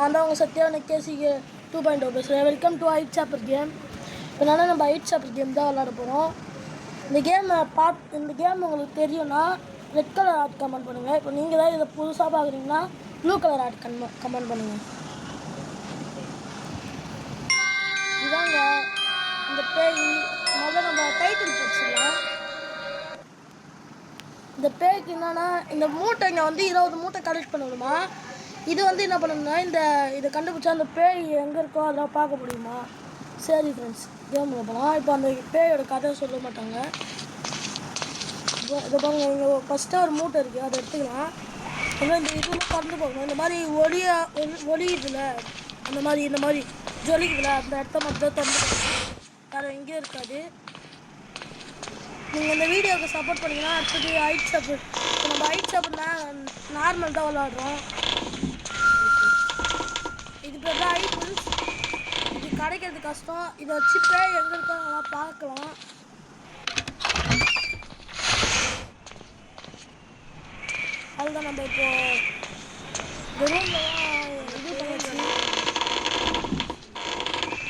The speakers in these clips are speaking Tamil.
நான் தான் உங்கள் சத்யாவன கேசிக்கு 2.0 பேசுகிறேன். Welcome to height chopper game. இதனால நம்ம ஹைட் சாப்பர் கேம் தான் விளாட போகிறோம். இந்த கேம் உங்களுக்கு தெரியும்னா ரெட் கலர் ஆர்ட் கமெண்ட் பண்ணுங்கள். இப்போ நீங்கள் தான் இதை புதுசாக பார்க்குறீங்கன்னா ப்ளூ கலர் ஆர்ட் கமெண்ட் பண்ணுங்கள். இதாங்க இந்த பேய். முதல்ல நம்ம டைட்டில் படிச்சிடலாம். இந்த பேய்க்கு என்னன்னா இந்த மூட்டைங்க வந்து 20 மூட்டை கலெக்ட் பண்ணணுமா. இது வந்து என்ன பண்ணணும்னா இதை கண்டுபிடிச்சா அந்த பேய் எங்கே இருக்கோ அதெல்லாம் பார்க்க முடியுமா. சரி ஃப்ரெண்ட்ஸ், கேம் போகலாம். இப்போ அந்த பேயோட கதை சொல்ல மாட்டாங்க. இதை பாருங்க, இங்கே ஃபஸ்ட்டாக ஒரு மூட்டை இருக்குது, அதை எடுத்துக்கலாம். அப்புறம் இந்த இதெல்லாம் பறந்து போகணும். இந்த மாதிரி ஒளியுதுல இந்த மாதிரி ஜொலிக்குதுல அந்த இடத்த மட்டும் தான் திறந்து போகணும். வேறு எங்கேயும் இருக்காது. நீங்கள் இந்த வீடியோவுக்கு சப்போர்ட் பண்ணிங்கன்னா அடுத்தது ஹைட் சாப்பர். இப்போ நம்ம ஹைட் சாப்பர்னா நார்மல் தான் விளாடுறோம். இது பேர் தான் ஐபிள்ஸ். இது கிடைக்கிறது கஷ்டம். இதை வச்சு பேய் எங்கே இருக்காங்கலாம் பார்க்கலாம். அதுதான் நம்ம இப்போ இந்த ரூமில் தான் இது பண்ணிச்சு.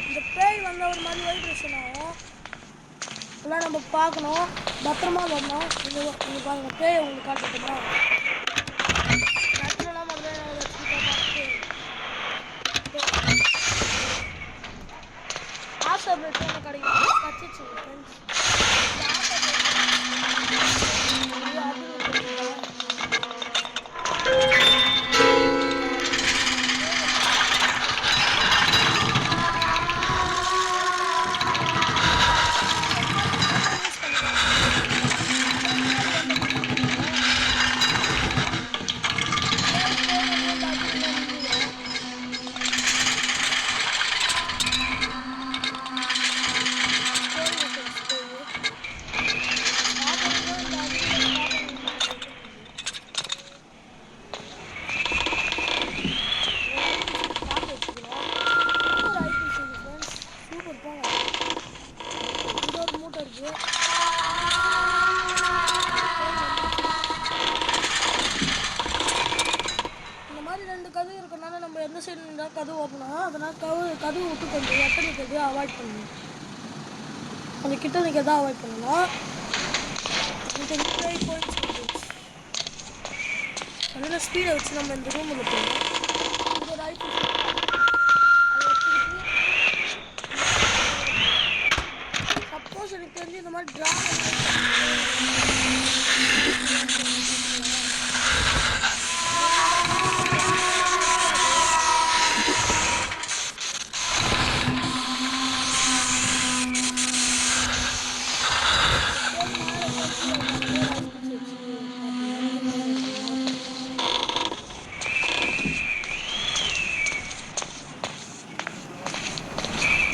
இந்த பேய் வந்த ஒரு மாதிரி வைப்ரேஷன் ஆகும். இதெல்லாம் நம்ம பார்க்கணும், பத்திரமா வரணும். இங்கே பாருங்க, பேய் உங்களுக்கு காட்டுமா. நட்டுலாம் முதல்ல பார்த்து ஆசை பிளட் ஒன்று கிடைக்கும். கச்சிச்சு ஃப்ரெண்ட்ஸ். நம்ம எந்த சைடு இருந்தால் கதவு ஓப்பனா, அதனால் கதவு விட்டு கொஞ்சம் எட்ட நிற்கிறது அவாய்ட் பண்ணணும். அந்த கிட்ட நிற்கிறதா அவாய்ட் பண்ணணும். போயிடுச்சு அதனால் ஸ்பீடை வச்சு நம்ம இந்த ரூமில் போகணும். இந்த ஒரு ஐடி அதை எடுத்துக்கிட்டு சப்போஸ் எனக்கு தெரிஞ்சு இந்த மாதிரி ட்ரா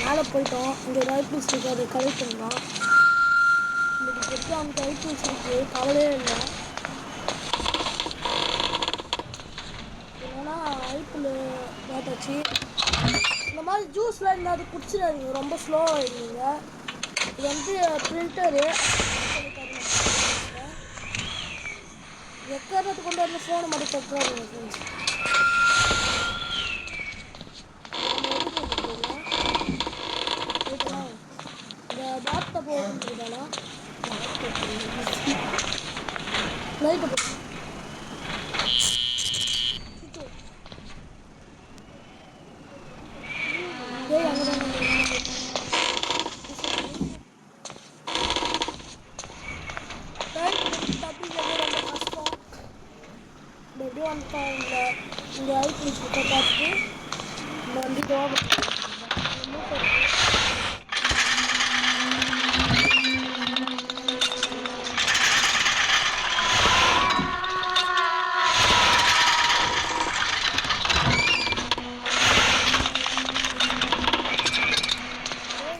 மேலே போயிட்டோம். இங்கே ரைபிள்ஸ் இருக்குது, அதை கலெக்ட் பண்ணலாம். இன்றைக்கி பெற்று அந்த ரைபிள்ஸ் இருக்குது, கவலையே இல்லை. ஏன்னா ஐப்பிள் பார்த்தாச்சு. இந்த மாதிரி ஜூஸ்லாம் இருந்தால் அது குடிச்சிடாதீங்க, ரொம்ப ஸ்லோவாக இருந்தீங்க. இது வந்து பிரிண்டரு எக்கறது கொண்டு வந்து ஃபோனை மட்டும் தொட்டுறாதீங்க ஃப்ரெண்ட்ஸ். இந்த பாத்தை போட்டுருந்தானா லைட்டை போட்டு அங்கே தான் எப்படியும் வந்துட்டாங்க. இங்கே ஐபிஎஸ் கிட்ட பார்த்துட்டு இந்த வந்து கோவம்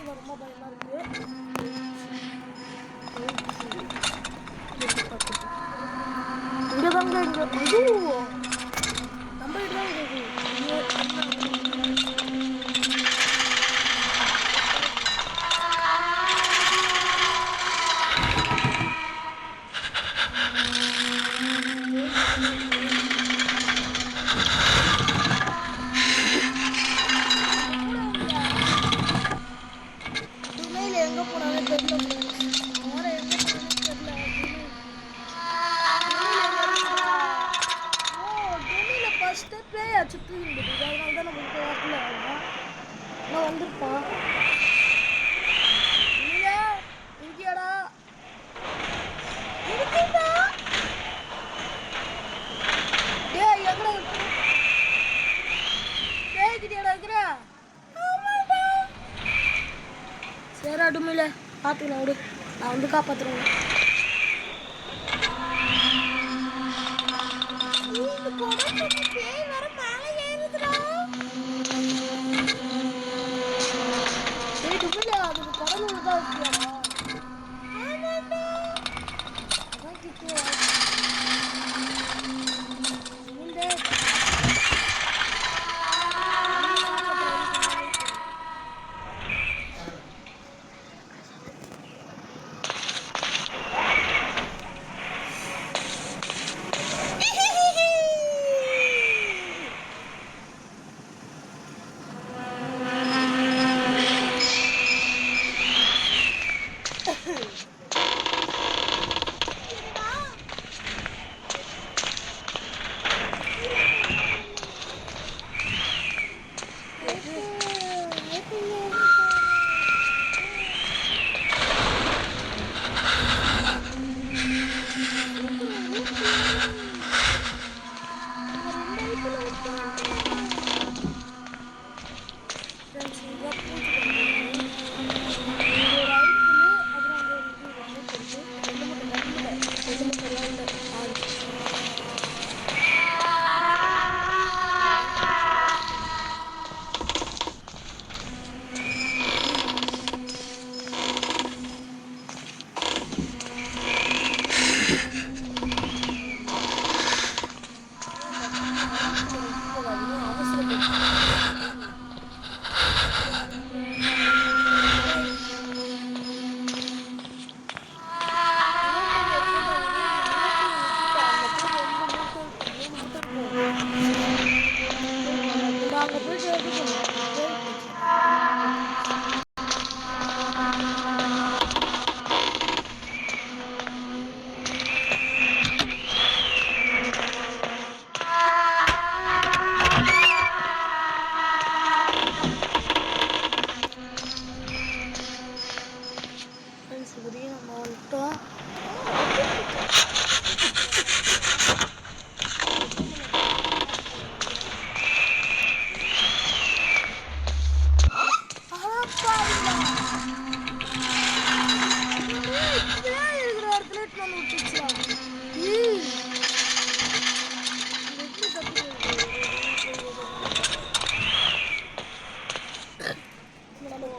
ரொம்ப பயமாக இருக்குது. இங்கே தாங்க இங்கே நம்ம இதுதான் இருக்குது. சுற்றி இருந்தது. அதனால தான் நம்ம இப்போ வரல. நான் வந்திருப்பான் இல்லை இங்கேடா இருக்குடா. டேய் எங்கடா டேய் கிட்டியாடா இருக்கிற? சரி அடுமையில பார்த்துக்கலாம் விடு, நான் வந்து காப்பாற்றுறேன்.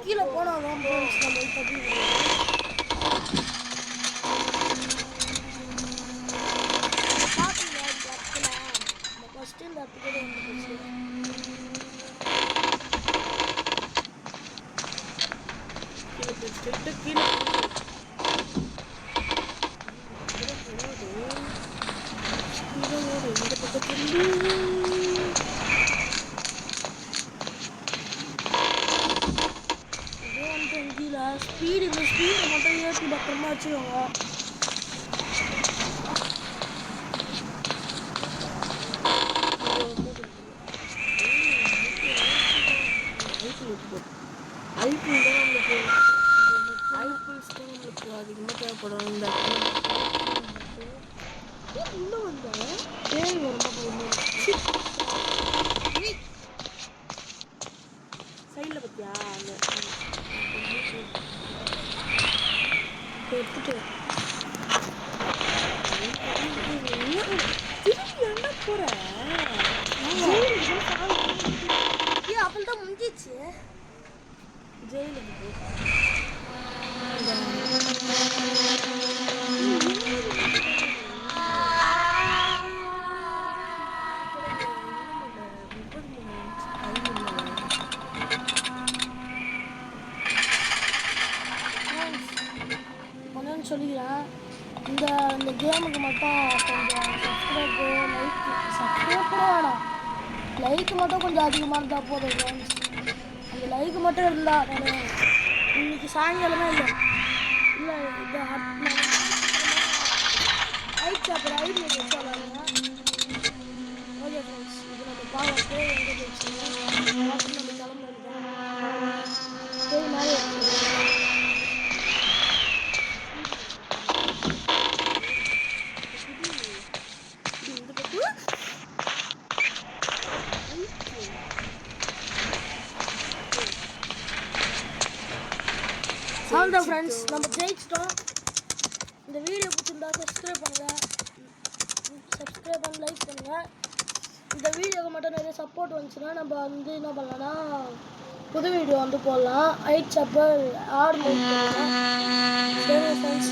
கீழே போனால் நம்ம ஃபஸ்ட்டு இந்த இடத்துல வந்துச்சு கீழே இந்த பக்கத்துல ஸ்பீடு இந்த ஸ்பீடை மட்டும் ஏற்றி பத்திரமா வச்சுக்கோங்க. ஐபிஎல் தான் நம்மளுக்கு அதிகமாக தேவைப்படும். இந்த உள்ள வந்த தேவை ரொம்ப சைடில் பார்த்தியா அந்த எடுத்துட்டு திருப்பி என்ன போற அப்பள் தான் முடிஞ்சிச்சு. ஜெயிலுக்கு சொல்லிக்கிறேன். இந்த கேமுக்கு மட்டும் கொஞ்சம் சப்ஸ்கிரைப் கூட வேணாம், லைக் மட்டும் கொஞ்சம் அதிகமாக இருந்தால் போதும் ஃப்ரெண்ட்ஸ். அந்த லைக் மட்டும் இருந்தால் நான் இன்னைக்கு சாயங்காலமே இல்லை இந்த ஐட் சாப்பிட்ற ஐடியா வச்சாலாங்க. ஓகே ஃப்ரெண்ட்ஸ், இது நம்ம பார்க்கலாம். பேய் எங்கே போயிடுச்சுங்க நம்ம கிளம்புறது தான் பேய் மேலே அவ்வளோதான் ஃப்ரெண்ட்ஸ், நம்ம ஜெயிச்சிட்டோம். இந்த வீடியோ பிடிச்சிருந்தா சப்ஸ்கிரைப் பண்ணுங்கள், லைக் பண்ணுங்கள். இந்த வீடியோக்கு மட்டும் நிறைய சப்போர்ட் வந்துச்சுன்னா நம்ம வந்து என்ன பண்ணலாம்னா புது வீடியோ வந்து போடலாம். ஐட் சப்பர் ஆடு சரி ஃப்ரெண்ட்ஸ்.